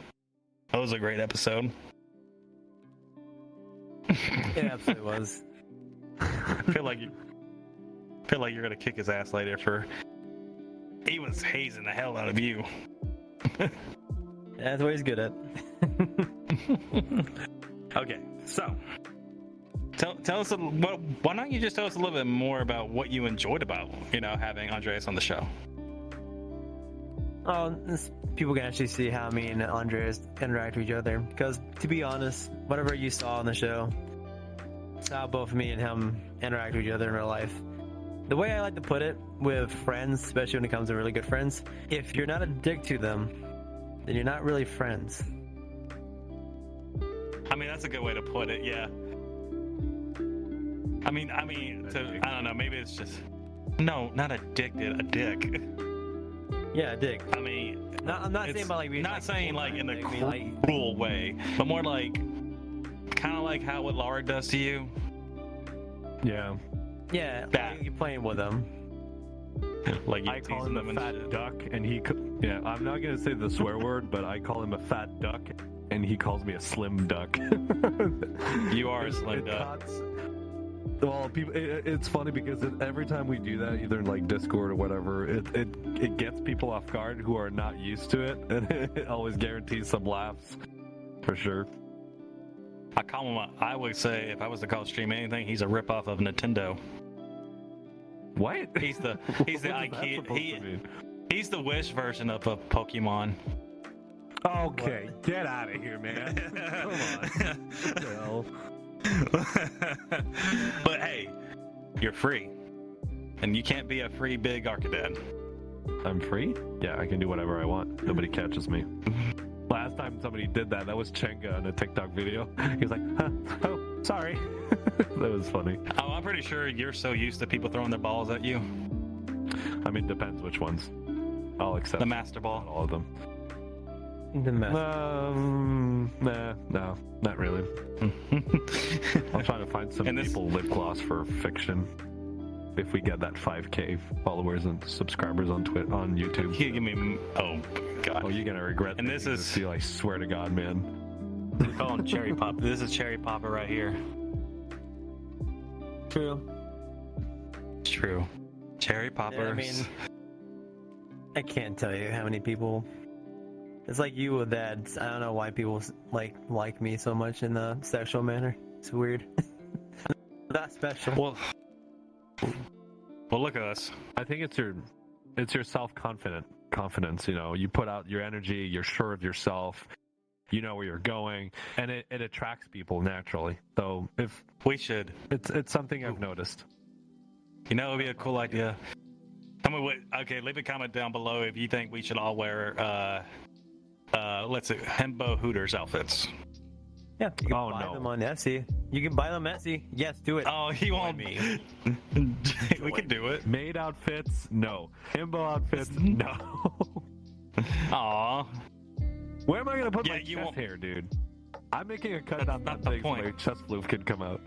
That was a great episode. it absolutely was. I feel like you're gonna kick his ass later for he was hazing the hell out of you. That's what he's good at. Okay, so tell us why don't you just tell us a little bit more about what you enjoyed about having Andreas on the show? People can actually see how me and Andreas interact with each other, because to be honest, whatever you saw on the show, saw both me and him interact with each other in real life. The way I like to put it with friends, especially when it comes to really good friends, if you're not a dick to them, then you're not really friends. I mean, that's a good way to put it, yeah. I mean, I don't know, maybe it's just not addicted, a dick. Yeah, a dick. I mean, I'm not saying about saying in a cruel way, but more like kind of like how what Laura does to you. Yeah. Yeah, That. you're playing with them. Like you I call teasing him them a and fat shit. duck, and yeah, I'm not gonna say the swear word, but I call him a fat duck, and he calls me a slim duck. You are a slim duck. Well, people, it's funny because every time we do that, either in like Discord or whatever, it gets people off guard who are not used to it, and it always guarantees some laughs, for sure. I would say if I was to call stream anything, he's a ripoff of Nintendo. What? He's the What is that IKEA. supposed to mean? He's the Wish version of a Pokemon. Okay, get out of here, man. Come on. What the hell? But hey, you're free, and you can't be a free big Arcadad. I'm free? Yeah, I can do whatever I want. Nobody catches me. Last time somebody did that was Chenga in a TikTok video. He was like, huh, oh, sorry. That was funny. Oh, I'm pretty sure you're so used to people throwing their balls at you. I mean, depends which ones. I'll accept The master not ball. all of them. The mess. No, not really. I'm trying to find some And this- people lip gloss for fiction. If we get that 5K followers and subscribers on YouTube. You give me. Oh god. Oh, you're gonna regret. And this thinking is- deal, I swear to God, man. We call him Cherry Pop. This is Cherry Popper right here. True. It's true. Cherry Poppers. Yeah, I mean, I can't tell you how many people. It's like you with that. I don't know why people like me so much in a sexual manner. It's weird. Not special. Well, look at us. I think it's your confidence. You know, you put out your energy. You're sure of yourself. You know where you're going, and it attracts people naturally. So if We should. it's something I've noticed. You know, it would be a cool idea. Tell me what. Okay, leave a comment down below if you think we should all wear, let's say, Hembo Hooters outfits. Yeah, you can Oh, buy no. them on Etsy. You can buy them Etsy. Yes, do it. Oh, he won't. me. We could do it. Maid outfits, no. Himbo outfits, no. Aw. Where am I gonna put Yeah, my you chest won't- hair, dude? I'm making a cut That's down not that the big so point. my chest floof can come out.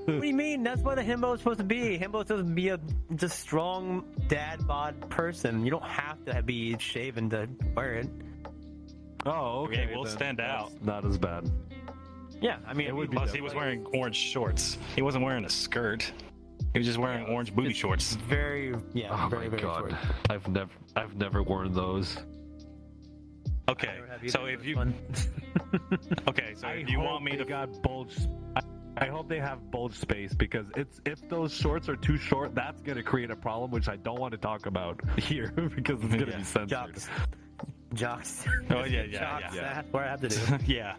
What do you mean? That's what a himbo is supposed to be. Himbo is supposed to be a just strong dad bod person. You don't have to be shaven to wear it. Oh, okay. Okay, we'll then stand that's out. Not as bad. Yeah, I mean, It would be Plus, he was wearing orange shorts. He wasn't wearing a skirt. He was just wearing orange booty it's shorts. very, yeah, Oh very, my very god, short. I've never worn those. Okay, Never have either, so but if it's you fun. okay, so if you want me to got bulge. I hope they have bulge space because if those shorts are too short, that's gonna create a problem which I don't want to talk about here because it's gonna Yeah. be censored. Jocks. Oh yeah, Jocks, yeah. that's what I have to do. Yeah.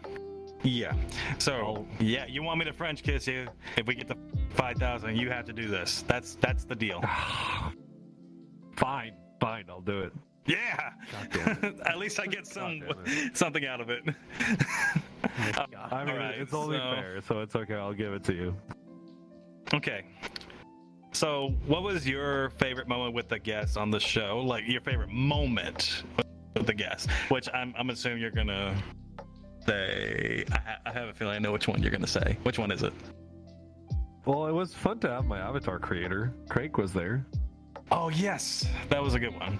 Yeah. So, yeah, you want me to French kiss you? If we get to 5,000, you have to do this. That's the deal. Fine, I'll do it. Yeah. damn At least I get damn something out of it. I mean, Alright, it's only so- fair, so it's okay. I'll give it to you. Okay. So, what was your favorite moment with the guests on the show? Like your favorite moment with the guests? Which I'm assuming you're gonna say. I have a feeling I know which one you're gonna say. Which one is it? Well, it was fun to have my avatar creator. Craig was there. Oh yes, that was a good one.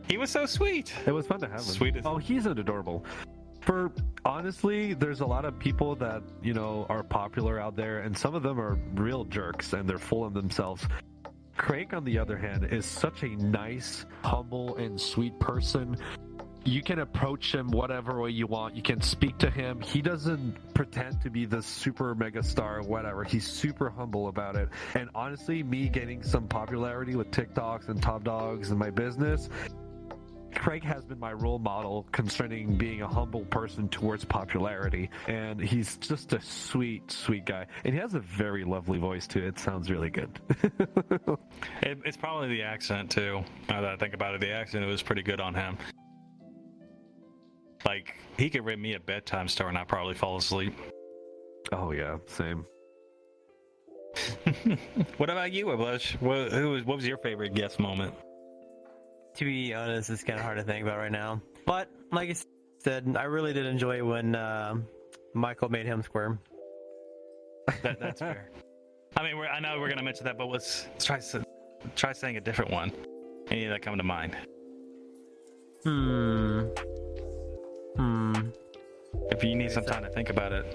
He was so sweet. It was fun to have him. Sweet as- Oh, he's adorable. For honestly, there's a lot of people that are popular out there, and some of them are real jerks and they're full of themselves. Craig, on the other hand, is such a nice, humble, and sweet person. You can approach him whatever way you want. You can speak to him. He doesn't pretend to be this super mega star or whatever. He's super humble about it. And honestly, me getting some popularity with TikToks and Top Dogs and my business, Craig has been my role model concerning being a humble person towards popularity. And he's just a sweet, sweet guy. And he has a very lovely voice too. It sounds really good. It's probably the accent too. Now that I think about it, the accent was pretty good on him. Like he could read me a bedtime story and I'd probably fall asleep. Oh yeah, same. What about you, Ablush? What was your favorite guest moment? To be honest, it's kind of hard to think about right now. But like I said, I really did enjoy when Michael made him squirm. That's fair. I mean, I know we're gonna mention that, but let's try saying a different one. Any that come to mind? If you need some time to think about it.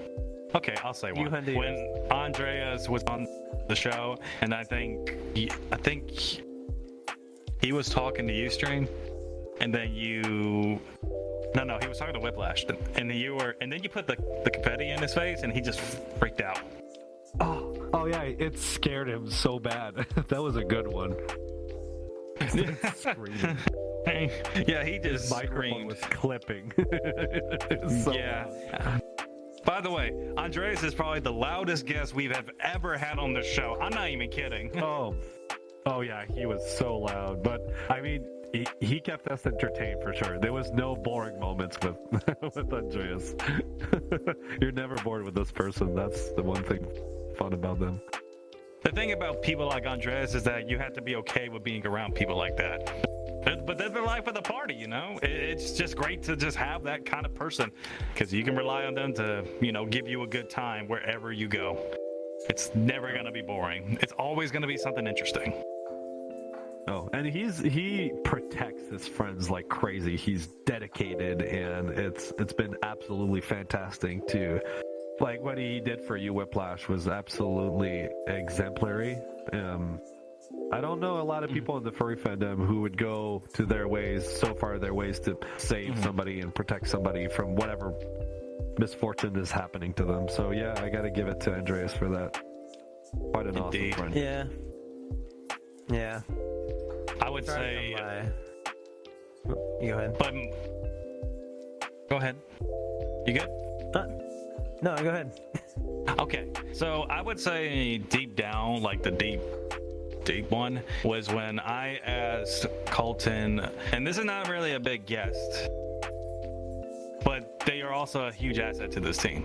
Okay, I'll say one. When Andreas was on the show, and I think he was talking to you, Stream, and then you. No, he was talking to Whiplash, and then you put the confetti in his face, and he just freaked out. Oh yeah, it scared him so bad. That was a good one. Screaming. Yeah, he just His microphone screamed. was clipping. It was so loud. By the way, Andreas is probably the loudest guest we've ever had on the show. I'm not even kidding. Oh yeah, he was so loud. But I mean, he kept us entertained for sure. There was no boring moments with with Andreas. You're never bored with this person. That's the one thing fun about them. The thing about people like Andreas is that you have to be okay with being around people like that. But that's the life of the party, you know? It's just great to just have that kind of person because you can rely on them to, give you a good time wherever you go. It's never going to be boring. It's always going to be something interesting. Oh, and he protects his friends like crazy. He's dedicated, and it's been absolutely fantastic to, like, what he did for you, Whiplash, was absolutely exemplary. I don't know a lot of people in the furry fandom who would go to their ways to save somebody and protect somebody from whatever misfortune is happening to them. So yeah, I got to give it to Andreas for that. Quite an awesome friend. Yeah. I would say... You go ahead. But... Go ahead. You good? No, go ahead. Okay, so I would say deep down, like the deep one, was when I asked Colton, and this is not really a big guest, but they are also a huge asset to this team.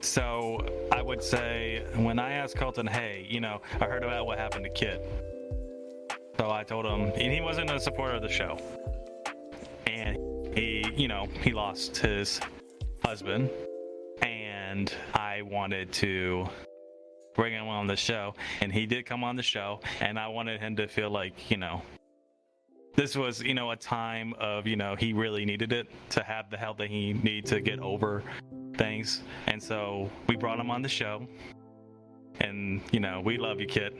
So I would say when I asked Colton, hey, I heard about what happened to Kit. So I told him, and he wasn't a supporter of the show. And he lost his husband. And I wanted to bring him on the show, and he did come on the show, and I wanted him to feel like, this was, a time of, he really needed it to have the help that he needed to get over things. And so we brought him on the show, and, we love you, Kit.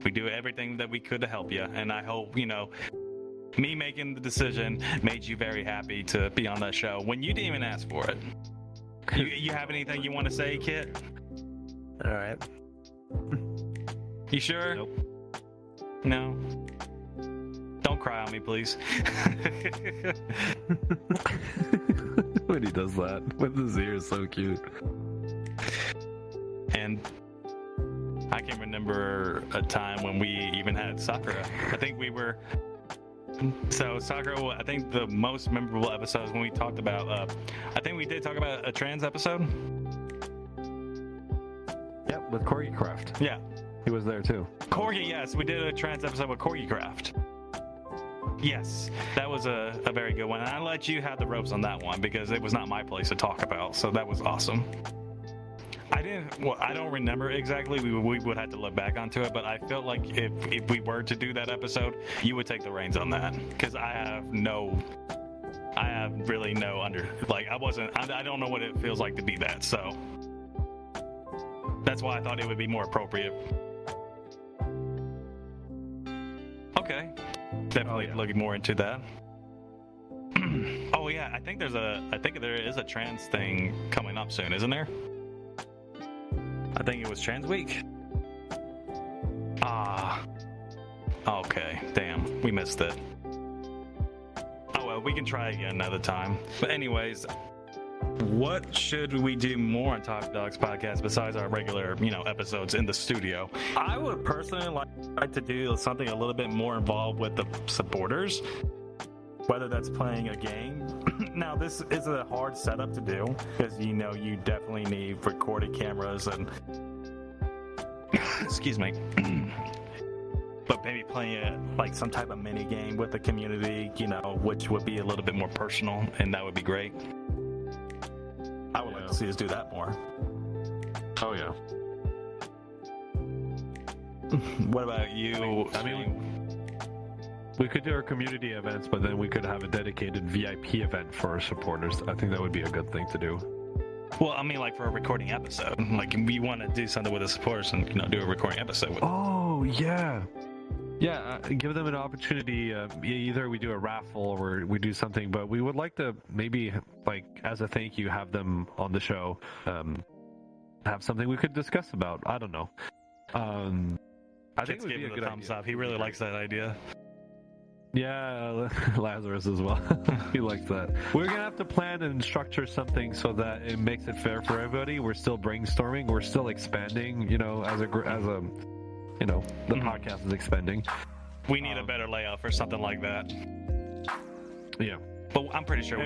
We do everything that we could to help you, and I hope, me making the decision made you very happy to be on that show when you didn't even ask for it. You have anything you want to say, Kit? All right. You sure? Nope. No? Don't cry on me, please. When he does that, with his ears, so cute. And I can remember a time when we even had Sakura. I think we were... So Sakura, I think the most memorable episodes when we talked about, I think we did talk about a trans episode. Yep, with Corgi Craft. Yeah. He was there too. Corgi, yes, we did a trans episode with Corgi Craft. Yes, that was a very good one. And I let you have the ropes on that one because it was not my place to talk about, so that was awesome. I don't remember exactly. We would have to look back onto it, but I felt like if we were to do that episode, you would take the reins on that because I have really no I don't know what it feels like to be that. So that's why I thought it would be more appropriate. Okay, definitely looking more into that. Oh yeah, I think there is a trans thing coming up soon, isn't there? I think it was Trans Week. Okay, damn, we missed it. Oh well, we can try again another time. But anyways, what should we do more on Top Dogs podcast besides our regular, episodes in the studio? I would personally like to do something a little bit more involved with the supporters, whether that's playing a game. Now, this is a hard setup to do because you definitely need recorded cameras and excuse me. But maybe playing like some type of mini game with the community, which would be a little bit more personal, and that would be great. I would like to see us do that more. Oh yeah. What about you? I mean, we could do our community events, but then we could have a dedicated VIP event for our supporters. I think that would be a good thing to do. Well, I mean, like for a recording episode, like we want to do something with the supporters and do a recording episode with. Oh yeah, yeah. Give them an opportunity. Either we do a raffle or we do something, but we would like to maybe, like, as a thank you, have them on the show. Have something we could discuss about. I don't know. I think it would be a good thumbs idea. up. He really likes that idea. Yeah, Lazarus as well. He likes that. We're gonna have to plan and structure something so that it makes it fair for everybody. We're still brainstorming. We're still expanding. As a the podcast is expanding. We need a better layout for something like that. Yeah, but I'm pretty sure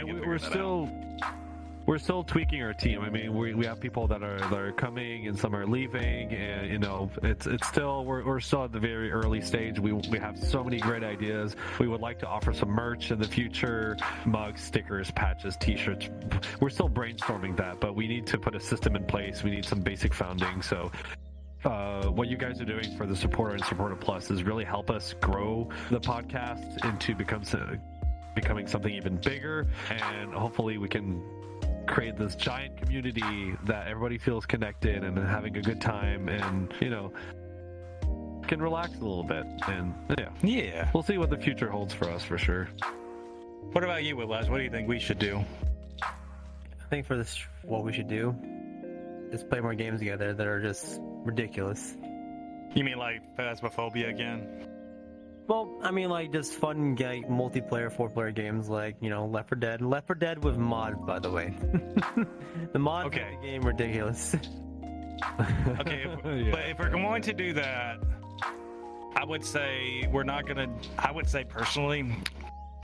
we're still tweaking our team. I mean, we have people that are coming and some are leaving, and it's still we're still at the very early stage. We have so many great ideas. We would like to offer some merch in the future: mugs, stickers, patches, T-shirts. We're still brainstorming that, but we need to put a system in place. We need some basic founding. So what you guys are doing for the supporter and supporter plus is really help us grow the podcast into becoming something even bigger, and hopefully we can create this giant community that everybody feels connected and having a good time, and can relax a little bit. And yeah, we'll see what the future holds for us, for sure. What about you, Whiplash? What do you think we should do? I think for this, what we should do is play more games together that are just ridiculous. You mean like Phasmophobia again? Well, I mean, like, just fun, like, multiplayer, 4-player games, like, Left 4 Dead. Left 4 Dead with mods, by the way. The mods Okay. in the game ridiculous. Okay, but if we're going to do that, I would say personally,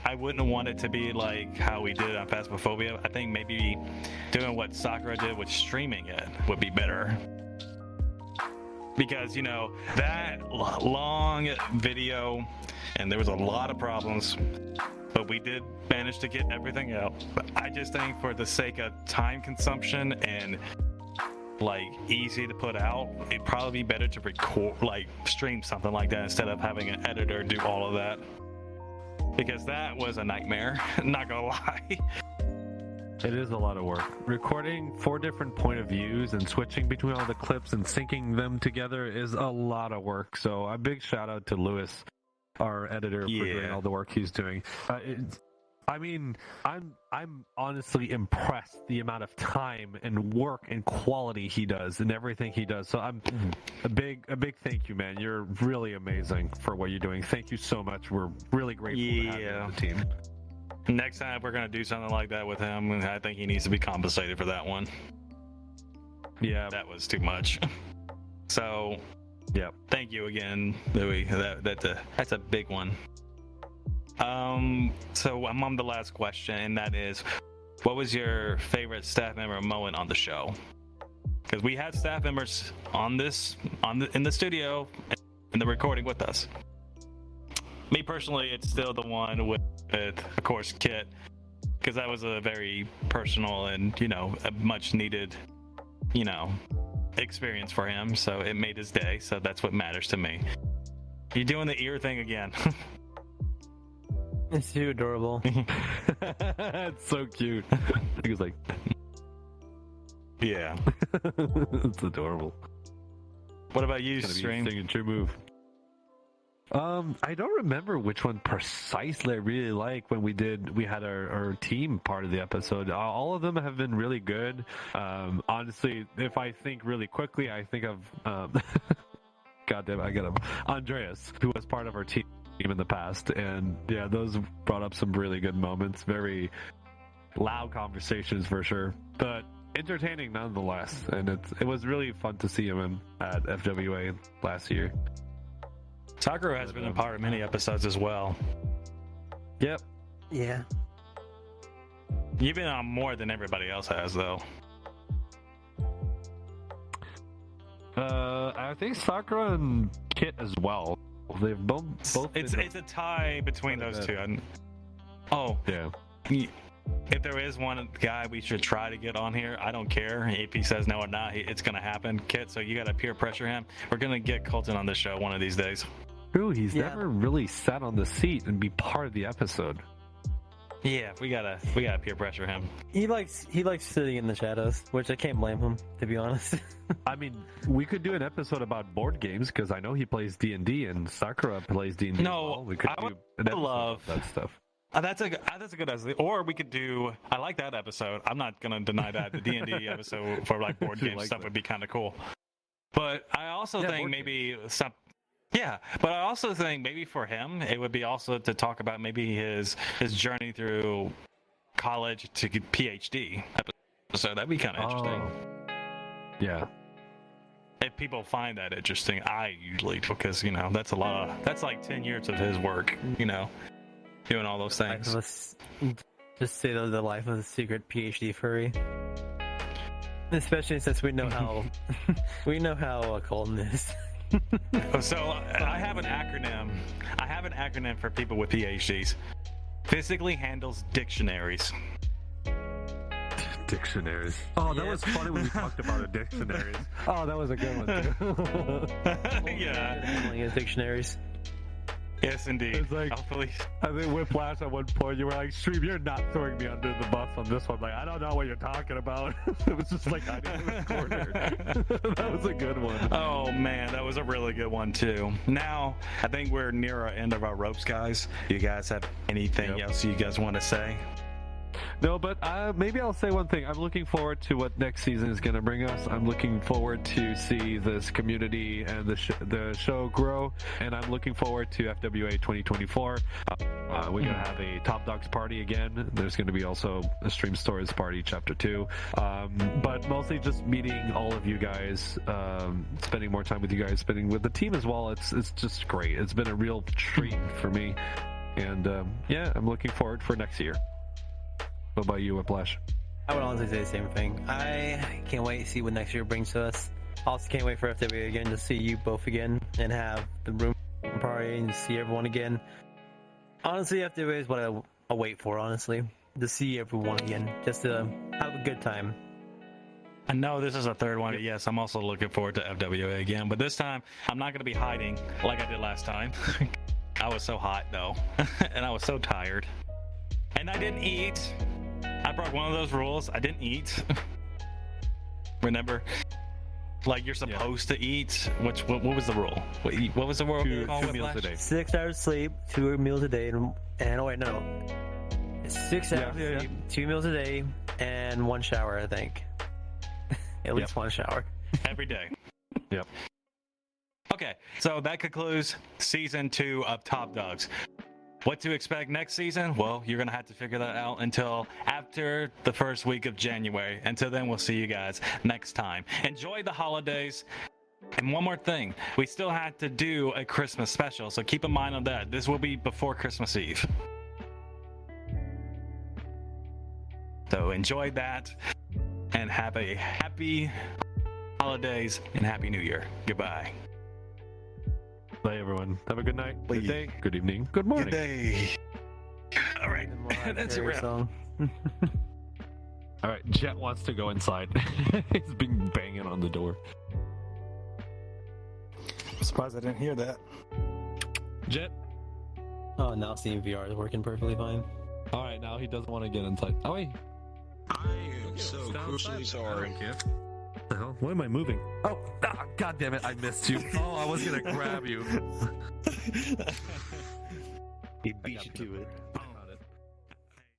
I wouldn't want it to be like how we did on Phasmophobia. I think maybe doing what Sakura did with streaming it would be better. Because, that long video, and there was a lot of problems, but we did manage to get everything out. But I just think for the sake of time consumption and, like, easy to put out, it'd probably be better to record, like, stream something like that instead of having an editor do all of that. Because that was a nightmare, not gonna lie. It is a lot of work. Recording 4 different point of views and switching between all the clips and syncing them together is a lot of work. So a big shout out to Lewis, our editor, for doing all the work he's doing. I'm honestly impressed the amount of time and work and quality he does and everything he does. So I'm a big thank you, man. You're really amazing for what you're doing. Thank you so much. We're really grateful to have you on the team. Next time, if we're going to do something like that with him, I think he needs to be compensated for that one. Yeah. That was too much. So, yeah. Thank you again, Louis. That's a big one. So I'm on the last question, and that is, what was your favorite staff member moment on the show? Because we had staff members in the studio in the recording with us. Me personally, it's still the one with of course, Kit, because that was a very personal and a much needed experience for him. So it made his day. So that's what matters to me. You're doing the ear thing again. It's too adorable. It's so cute. He was like, yeah. It's adorable. What about you, It's Stream? gonna be a signature move. I don't remember which one precisely I really like when we had our team part of the episode. All of them have been really good. Honestly, if I think really quickly, I think of goddamn, I got him, Andreas, who was part of our team in the past, and yeah, those brought up some really good moments. Very loud conversations for sure, but entertaining nonetheless. And it was really fun to see him at FWA last year. Sakura has been a part of many episodes as well. Yep. Yeah. You've been on more than everybody else has, though. I think Sakura and Kit as well. They've both. It's a tie between those two. Oh, yeah. if there is one guy we should try to get on here, I don't care if he says no or not. It's gonna happen, Kit. So you gotta peer pressure him. We're gonna get Colton on the show one of these days. True, he's Yeah. never really sat on the seat and be part of the episode. Yeah, we gotta peer pressure him. He likes sitting in the shadows, which I can't blame him, to be honest. I mean, we could do an episode about board games because I know he plays D&D and Sakura plays D&D. No, well. We could I do would an episode love- of that stuff. That's a good idea. Or we could do. I like that episode. I'm not gonna deny that the D&D episode for like board I game like stuff that. would be kind of cool. But I also Yeah, think board maybe some. Yeah, but I also think maybe for him it would be also to talk about maybe his journey through college to get PhD episode. That'd be kind of interesting. Yeah. If people find that interesting, I usually because that's a lot of that's like 10 years of his work. Doing all those things. Just say the life of a secret PhD furry. Especially since we know how Colton is. So I have an acronym. I have an acronym for people with PhDs. Physically handles dictionaries. Dictionaries. Oh, that Yeah. was funny when we talked about the dictionaries. Oh, that was a good one too. Yeah. Handling his dictionaries. Yes, indeed. It's like- Hopefully. I think Whiplash at one point you were like, Stream, you're not throwing me under the bus on this one. Like, I don't know what you're talking about. It was just like hiding in the corner. That was a good one. Oh man, that was a really good one too. Now I think we're near our end of our ropes, guys. You guys have anything Yep. else you guys want to say? No, but maybe I'll say one thing. I'm looking forward to what next season is going to bring us. I'm looking forward to see this community and the show grow, and I'm looking forward to FWA 2024. We're going to have a Top Dogs party again. There's going to be also a Stream Stories party, Chapter 2. But mostly just meeting all of you guys, spending more time with you guys, spending with the team as well. It's just great. It's been a real treat for me. And yeah, I'm looking forward for next year. What about you, Whiplash? I would honestly say the same thing. I can't wait to see what next year brings to us. Also can't wait for FWA again to see you both again and have the room party and see everyone again. Honestly, FWA is what I wait for, honestly. To see everyone again. Just to have a good time. I know this is a third one, but yes, I'm also looking forward to FWA again. But this time, I'm not going to be hiding like I did last time. I was so hot though, and I was so tired, and I didn't eat. I broke one of those rules. I didn't eat. Remember? Like you're supposed to eat. What was the rule? What was the rule? 2 meals a day. 6 hours sleep, 2 meals a day, and oh wait, no. 6 hours Yeah. sleep, 2 meals a day, and 1 shower, I think. At least 1 shower. Every day. Yep. Okay, so that concludes season 2 of Top Dogs. What to expect next season? Well, you're going to have to figure that out until after the first week of January. Until then, we'll see you guys next time. Enjoy the holidays. And one more thing, we still have to do a Christmas special, so keep in mind on that. This will be before Christmas Eve. So enjoy that, and have a happy holidays and Happy New Year. Goodbye. Bye, everyone. Have a good night, good Bye. day, good evening, good morning. Good day. All right, The Mariah that's a Carey wrap. song. All right, Jet wants to go inside. He's been banging on the door. I'm surprised I didn't hear that. Jet. Oh, now seeing VR is working perfectly fine. All right, now he doesn't want to get inside. Oh wait. I am so crucially sorry. What the hell? Why am I moving? Oh, God damn it! I missed you. Oh, I was gonna grab you. He beat you to it.